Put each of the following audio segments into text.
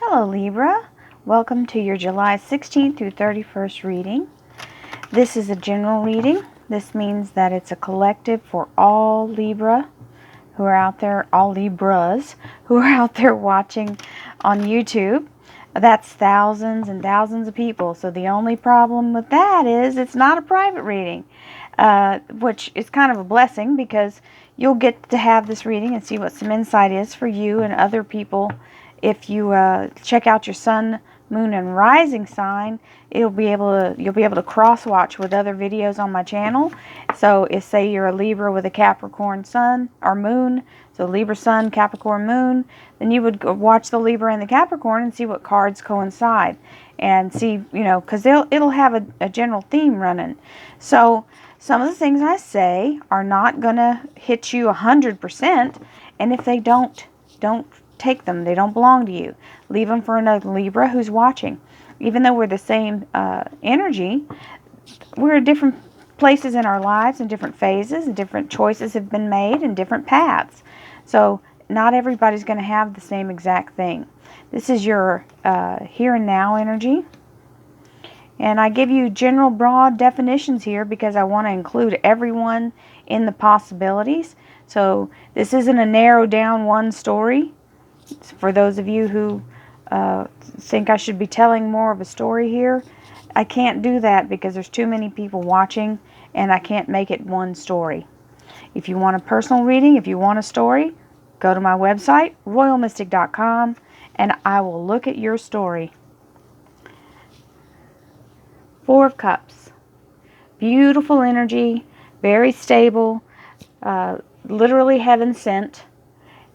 Hello Libra, welcome to your July 16th through 31st reading. This is a general reading. This means that it's a collective for all Libra who are out there, all Libras who are out there watching on YouTube. That's thousands and thousands of people. So the only problem with that is it's not a private reading, which is kind of a blessing because you'll get to have this reading and see what some insight is for you and other people. If you check out your sun, moon, and rising sign, you'll be able to cross watch with other videos on my channel. So if say you're a Libra with a Capricorn sun or moon, so Libra sun, Capricorn moon, then you would go watch the Libra and the Capricorn and see what cards coincide and see, because it'll have a general theme running. So some of the things I say are not gonna hit you 100%, and if they don't take them. They don't belong to you. Leave them for another Libra who's watching. Even though we're the same energy, we're at different places in our lives and different phases, and different choices have been made and different paths. So not everybody's going to have the same exact thing. This is your here and now energy. And I give you general broad definitions here because I want to include everyone in the possibilities. So this isn't a narrow down one story. For those of you who think I should be telling more of a story here, I can't do that because there's too many people watching and I can't make it one story. If you want a personal reading, if you want a story, go to my website, royalmystic.com, and I will look at your story. Four of Cups. Beautiful energy, very stable, literally heaven sent.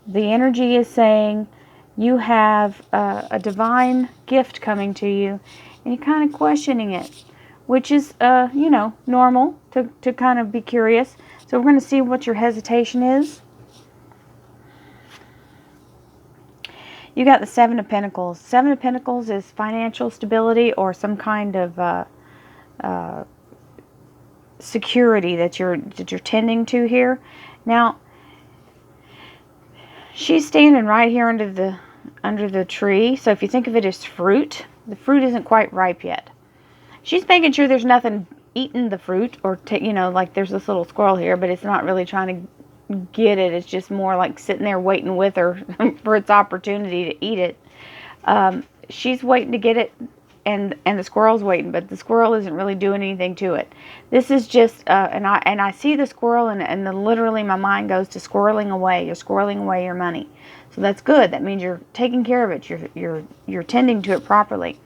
The energy is saying you have a divine gift coming to you, and you're kind of questioning it, which is, normal to kind of be curious. So we're going to see what your hesitation is. You got the Seven of Pentacles. Seven of Pentacles is financial stability or some kind of security that you're tending to here. Now, she's standing right here under the tree. So if you think of it as fruit, the fruit isn't quite ripe yet. She's making sure there's nothing eating the fruit, or like there's this little squirrel here, but it's not really trying to get it. It's just more like sitting there waiting with her for its opportunity to eat it. She's waiting to get it, and the squirrel's waiting, but the squirrel isn't really doing anything to it. This is just, and I see the squirrel, and literally my mind goes to squirreling away. You're squirreling away your money, so that's good. That means you're taking care of it. You're tending to it properly,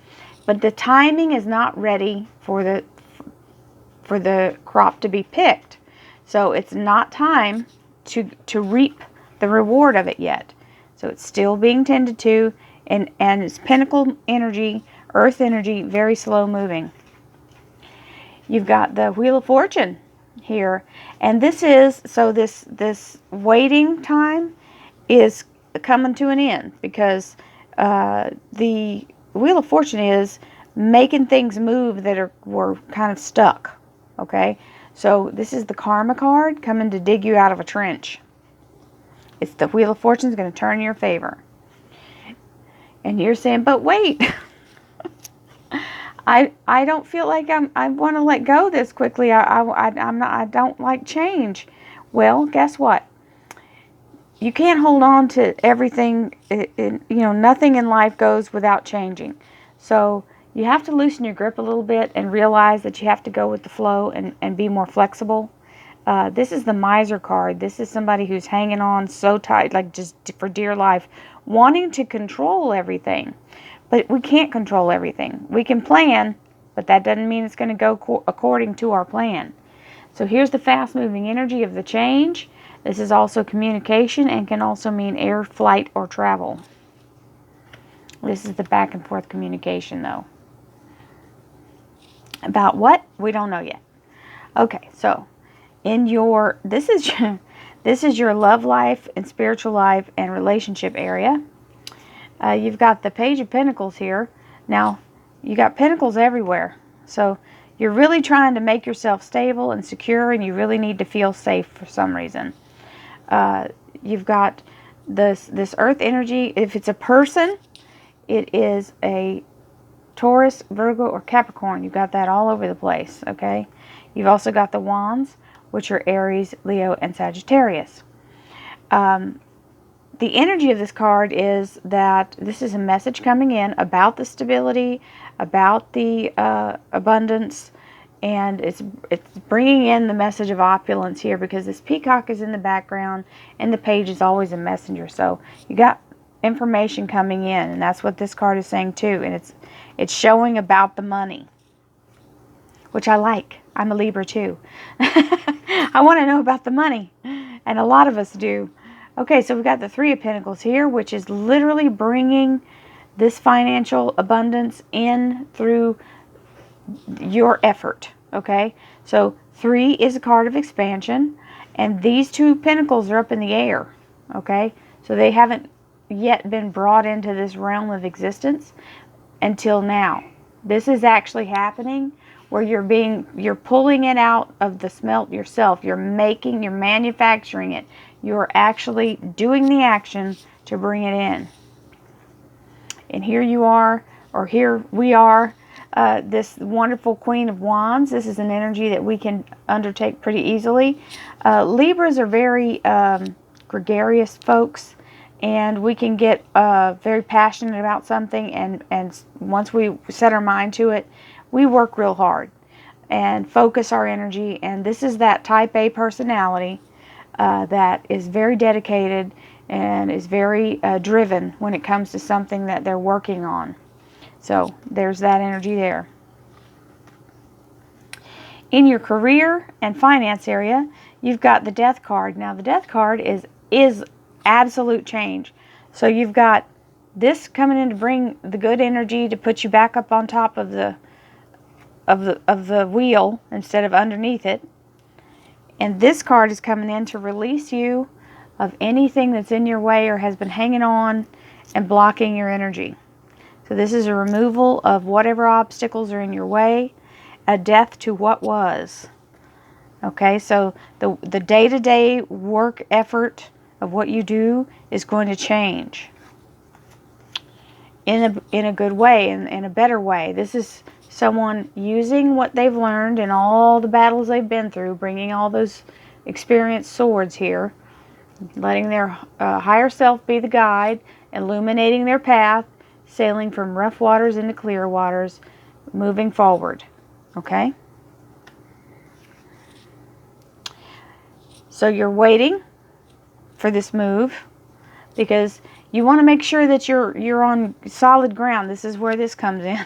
but the timing is not ready for the crop to be picked. So it's not time to reap the reward of it yet. So it's still being tended to, and it's pentacle energy, earth energy, very slow moving. You've got the Wheel of Fortune here, and this is, so this waiting time is coming to an end because the Wheel of Fortune is making things move that were kind of stuck. Okay, so this is the Karma card coming to dig you out of a trench. It's the Wheel of Fortune is going to turn in your favor, and you're saying, but wait. I don't feel like I want to let go this quickly. I don't like change. Well, guess what? You can't hold on to everything. Nothing in life goes without changing. So you have to loosen your grip a little bit and realize that you have to go with the flow and be more flexible. This is the Miser card. This is somebody who's hanging on so tight, like just for dear life, wanting to control everything. But we can't control everything. We can plan, but that doesn't mean it's going to go according to our plan. So here's the fast-moving energy of the change. This is also communication and can also mean air, flight, or travel. This is the back and forth communication, though. About what? We don't know yet. Okay, so this is your love life and spiritual life and relationship area. You've got the Page of Pentacles here. Now, you got pentacles everywhere. So you're really trying to make yourself stable and secure, and you really need to feel safe for some reason. You've got this earth energy. If it's a person, it is a Taurus, Virgo, or Capricorn. You've got that all over the place, okay? You've also got the Wands, which are Aries, Leo, and Sagittarius. The energy of this card is that this is a message coming in about the stability, about the abundance, and it's bringing in the message of opulence here, because this peacock is in the background and the page is always a messenger. So you got information coming in, and that's what this card is saying too. And it's showing about the money, which I like. I'm a Libra too. I want to know about the money, and a lot of us do. Okay, so we've got the Three of Pentacles here, which is literally bringing this financial abundance in through your effort, okay? So 3 is a card of expansion, and these 2 pentacles are up in the air, okay? So they haven't yet been brought into this realm of existence until now. This is actually happening where you're pulling it out of the smelt yourself. You're manufacturing it. You're actually doing the action to bring it in. And here you are, or here we are, this wonderful Queen of Wands. This is an energy that we can undertake pretty easily. Libras are very gregarious folks, and we can get very passionate about something, and once we set our mind to it, we work real hard and focus our energy. And this is that type A personality that is very dedicated and is very driven when it comes to something that they're working on. So there's that energy there. In your career and finance area, you've got the Death card. Now the Death card is absolute change. So you've got this coming in to bring the good energy, to put you back up on top of the wheel instead of underneath it. And this card is coming in to release you of anything that's in your way or has been hanging on and blocking your energy. So this is a removal of whatever obstacles are in your way, a death to what was. Okay, so the day-to-day work effort of what you do is going to change in a good way, in a better way. This is someone using what they've learned and all the battles they've been through, bringing all those experienced swords here, letting their higher self be the guide, illuminating their path, sailing from rough waters into clear waters, moving forward. Okay? So you're waiting for this move because you want to make sure that you're on solid ground. This is where this comes in.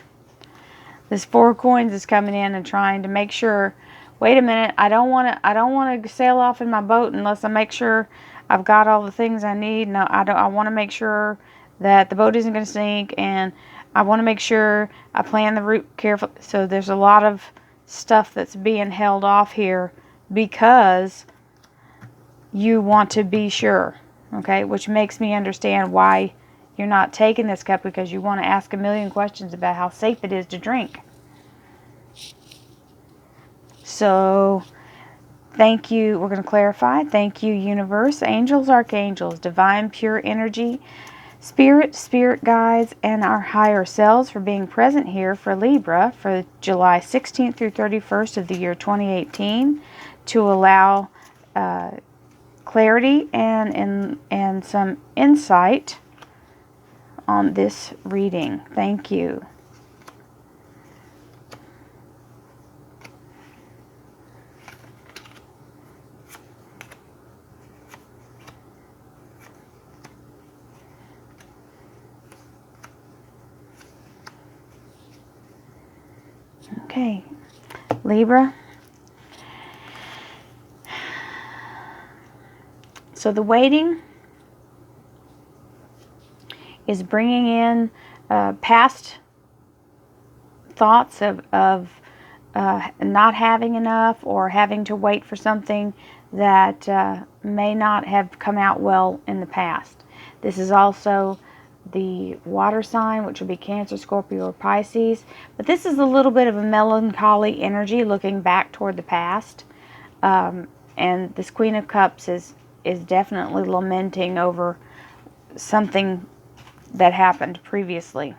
This 4 of Coins is coming in and trying to make sure, wait a minute, I don't want to sail off in my boat unless I make sure I've got all the things I need. No, I want to make sure that the boat isn't going to sink, and I want to make sure I plan the route carefully. So there's a lot of stuff that's being held off here because you want to be sure, okay? Which makes me understand why you're not taking this cup, because you want to ask a million questions about how safe it is to drink. So, thank you. We're going to clarify. Thank you, universe, angels, archangels, divine, pure energy, spirit guides, and our higher selves for being present here for Libra for July 16th through 31st of the year 2018 to allow clarity and some insight on this reading. Thank you. Okay, Libra. So the waiting is bringing in past thoughts of not having enough, or having to wait for something that may not have come out well in the past. This is also the water sign, which would be Cancer, Scorpio, or Pisces. But this is a little bit of a melancholy energy looking back toward the past. And this Queen of Cups is definitely lamenting over something that happened previously.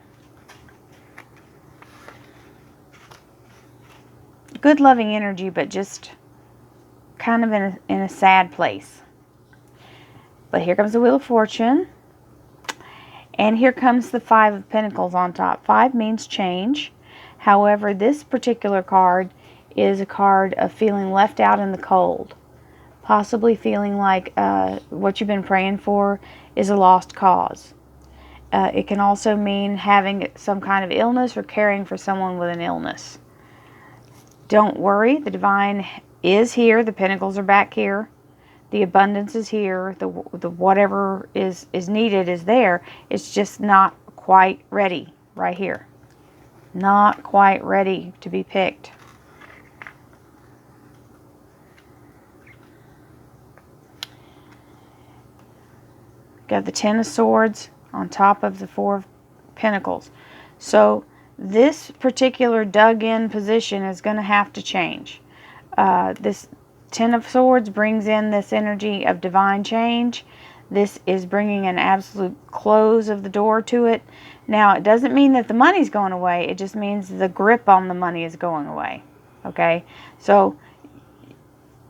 Good loving energy, but just kind of in a sad place. But here comes the Wheel of Fortune. And here comes the Five of Pentacles on top. 5 means change. However, this particular card is a card of feeling left out in the cold. Possibly feeling like what you've been praying for is a lost cause. It can also mean having some kind of illness or caring for someone with an illness. Don't worry, the divine is here. The pentacles are back here. The abundance is here. The whatever is needed is there. It's just not quite ready right here. Not quite ready to be picked. Got the Ten of Swords on top of the Four of Pentacles. So this particular dug-in position is going to have to change. This Ten of Swords brings in this energy of divine change. This is bringing an absolute close of the door to it. Now, it doesn't mean that the money's going away. It just means the grip on the money is going away. Okay? So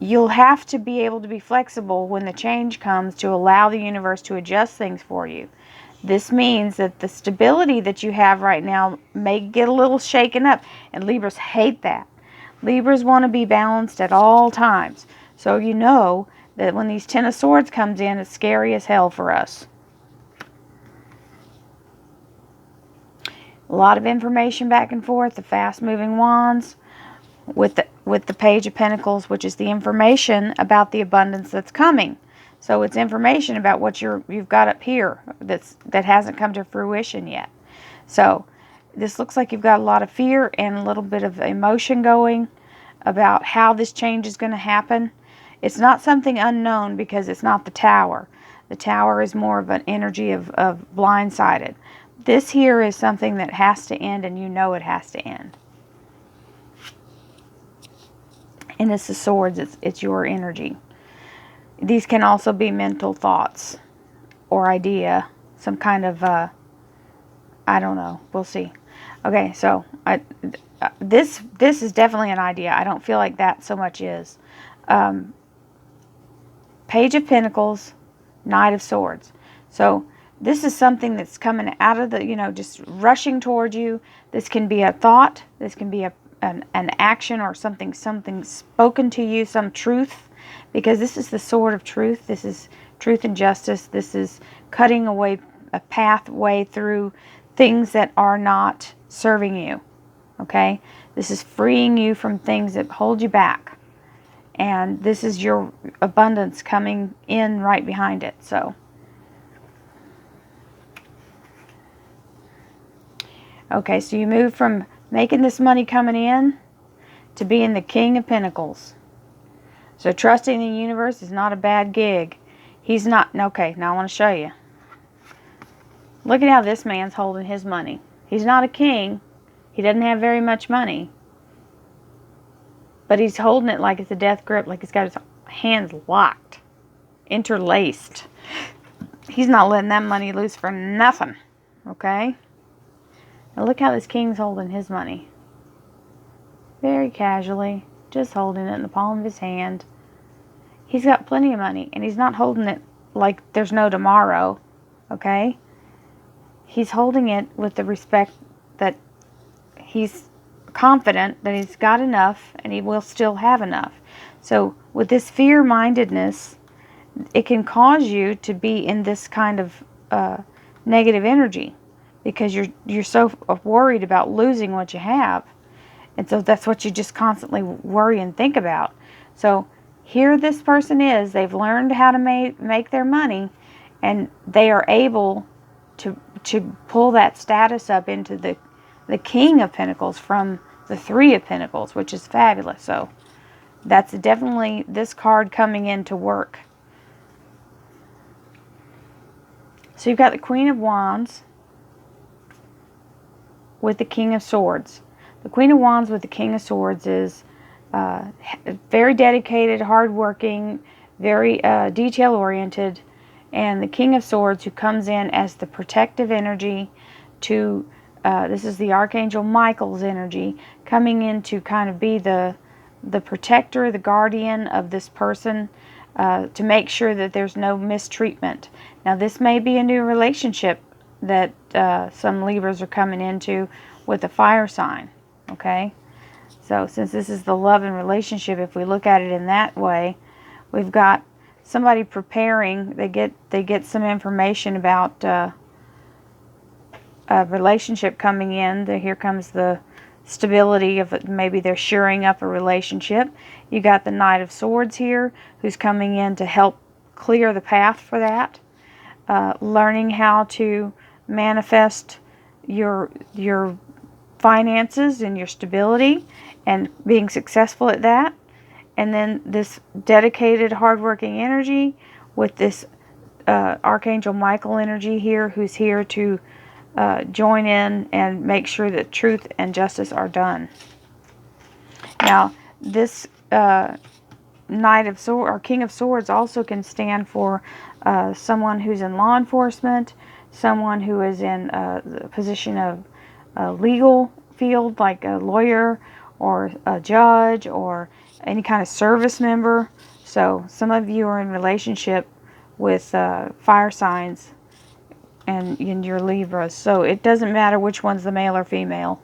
you'll have to be able to be flexible when the change comes to allow the universe to adjust things for you. This means that the stability that you have right now may get a little shaken up, and Libras hate that. Libras want to be balanced at all times. So you know that when these Ten of Swords comes in, it's scary as hell for us. A lot of information back and forth, the fast-moving wands with the Page of Pentacles, which is the information about the abundance that's coming. So it's information about what you've got up here that hasn't come to fruition yet. So this looks like you've got a lot of fear and a little bit of emotion going about how this change is going to happen. It's not something unknown because it's not the Tower. The Tower is more of an energy of blindsided. This here is something that has to end, and you know it has to end. And it's the Swords. It's your energy. These can also be mental thoughts or idea. Some kind of, I don't know. We'll see. Okay, so this is definitely an idea. I don't feel like that so much is. Page of Pentacles, Knight of Swords. So this is something that's coming out of the, just rushing toward you. This can be a thought. This can be an action or something spoken to you, some truth. Because this is the sword of truth. This is truth and justice. This is cutting away a pathway through things that are not serving you. Okay? This is freeing you from things that hold you back. And this is your abundance coming in right behind it. So, okay, so you move from making this money coming in to being the King of Pentacles. So trusting the universe is not a bad gig. He's not, okay, now I want to show you. Look at how this man's holding his money. He's not a king. He doesn't have very much money. But he's holding it like it's a death grip, like he's got his hands locked, interlaced. He's not letting that money loose for nothing, okay? Now look how this king's holding his money. Very casually. Just holding it in the palm of his hand. He's got plenty of money, and he's not holding it like there's no tomorrow, okay? He's holding it with the respect that he's confident that he's got enough, and he will still have enough. So with this fear-mindedness, it can cause you to be in this kind of negative energy because you're so worried about losing what you have. And so that's what you just constantly worry and think about. So here this person is. They've learned how to make their money. And they are able to pull that status up into the King of Pentacles from the Three of Pentacles, which is fabulous. So that's definitely this card coming in to work. So you've got the Queen of Wands with the King of Swords. The Queen of Wands with the King of Swords is very dedicated, hardworking, very detail-oriented, And the King of Swords, who comes in as the protective energy to, this is the Archangel Michael's energy, coming in to kind of be the protector, the guardian of this person, to make sure that there's no mistreatment. Now, this may be a new relationship that some Libras are coming into with a fire sign, okay? So since this is the love and relationship, if we look at it in that way, we've got somebody preparing. They get some information about a relationship coming in. Here comes the stability of it. Maybe they're shoring up a relationship. You got the Knight of Swords here, who's coming in to help clear the path for that. Learning how to manifest your finances and your stability, and being successful at that. And then this dedicated, hardworking energy with this Archangel Michael energy here, who's here to join in and make sure that truth and justice are done. Now, this Knight of Swords, or King of Swords, also can stand for someone who's in law enforcement, someone who is in the position of a legal field, like a lawyer or a judge or any kind of service member. So some of you are in relationship with fire signs and in your Libras. So it doesn't matter which one's the male or female.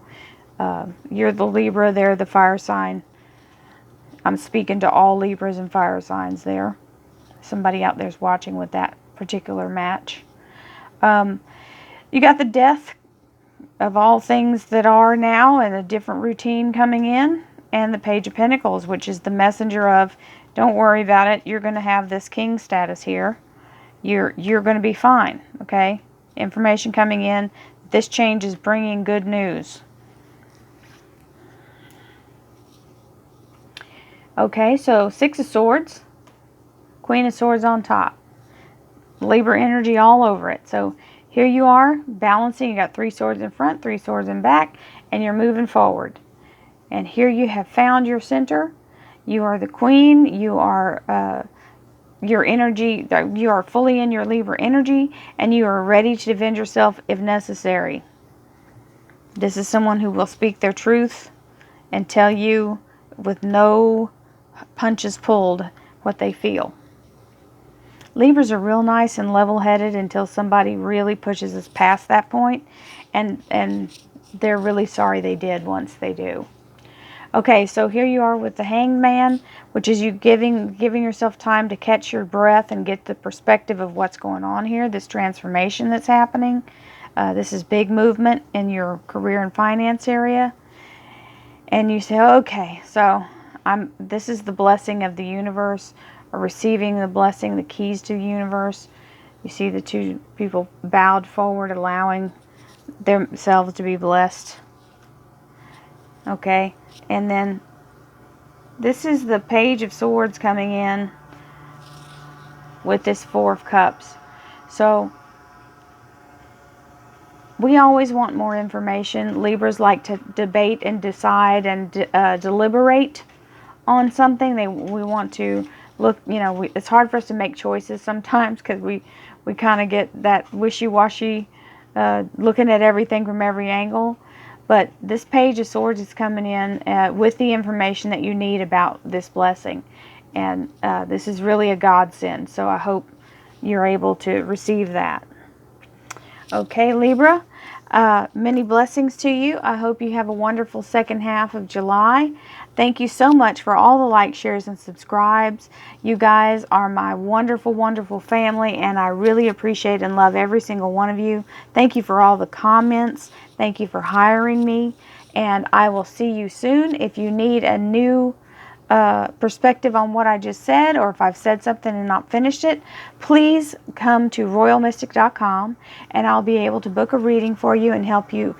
You're the Libra, they're the fire sign. I'm speaking to all Libras and fire signs there. Somebody out there's watching with that particular match. You got the death of all things that are now and a different routine coming in, and the Page of Pentacles, which is the messenger of, don't worry about it, you're going to have this king status here. You're going to be fine, okay? Information coming in. This change is bringing good news. Okay, so Six of Swords, Queen of Swords on top. Libra energy all over it. So here you are, balancing. You got 3 swords in front, 3 swords in back, and you're moving forward. And here you have found your center. You are the queen. You are your energy. You are fully in your Libra energy, and you are ready to defend yourself if necessary. This is someone who will speak their truth and tell you with no punches pulled what they feel. Libras are real nice and level-headed until somebody really pushes us past that point, and they're really sorry they did once they do. Okay, so here you are with the Hanged Man, which is you giving yourself time to catch your breath and get the perspective of what's going on here, this transformation that's happening. This is big movement in your career and finance area. And you say, okay, so this is the blessing of the universe, or receiving the blessing, the keys to the universe. You see the 2 people bowed forward, allowing themselves to be blessed. Okay, and then this is the Page of Swords coming in with this 4 of Cups. So we always want more information. Libras like to debate and decide and deliberate on something. We want to look, it's hard for us to make choices sometimes because we kind of get that wishy-washy, looking at everything from every angle. But this Page of Swords is coming in with the information that you need about this blessing. And this is really a godsend. So I hope you're able to receive that. Okay, Libra, many blessings to you. I hope you have a wonderful second half of July. Thank you so much for all the likes, shares, and subscribes. You guys are my wonderful, wonderful family, and I really appreciate and love every single one of you. Thank you for all the comments. Thank you for hiring me, and I will see you soon. If you need a new perspective on what I just said, or if I've said something and not finished it, please come to royalmystic.com, and I'll be able to book a reading for you and help you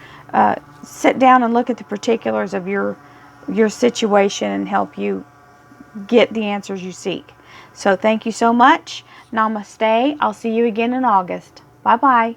sit down and look at the particulars of your situation and help you get the answers you seek. So thank you so much. Namaste. I'll see you again in August. Bye-bye.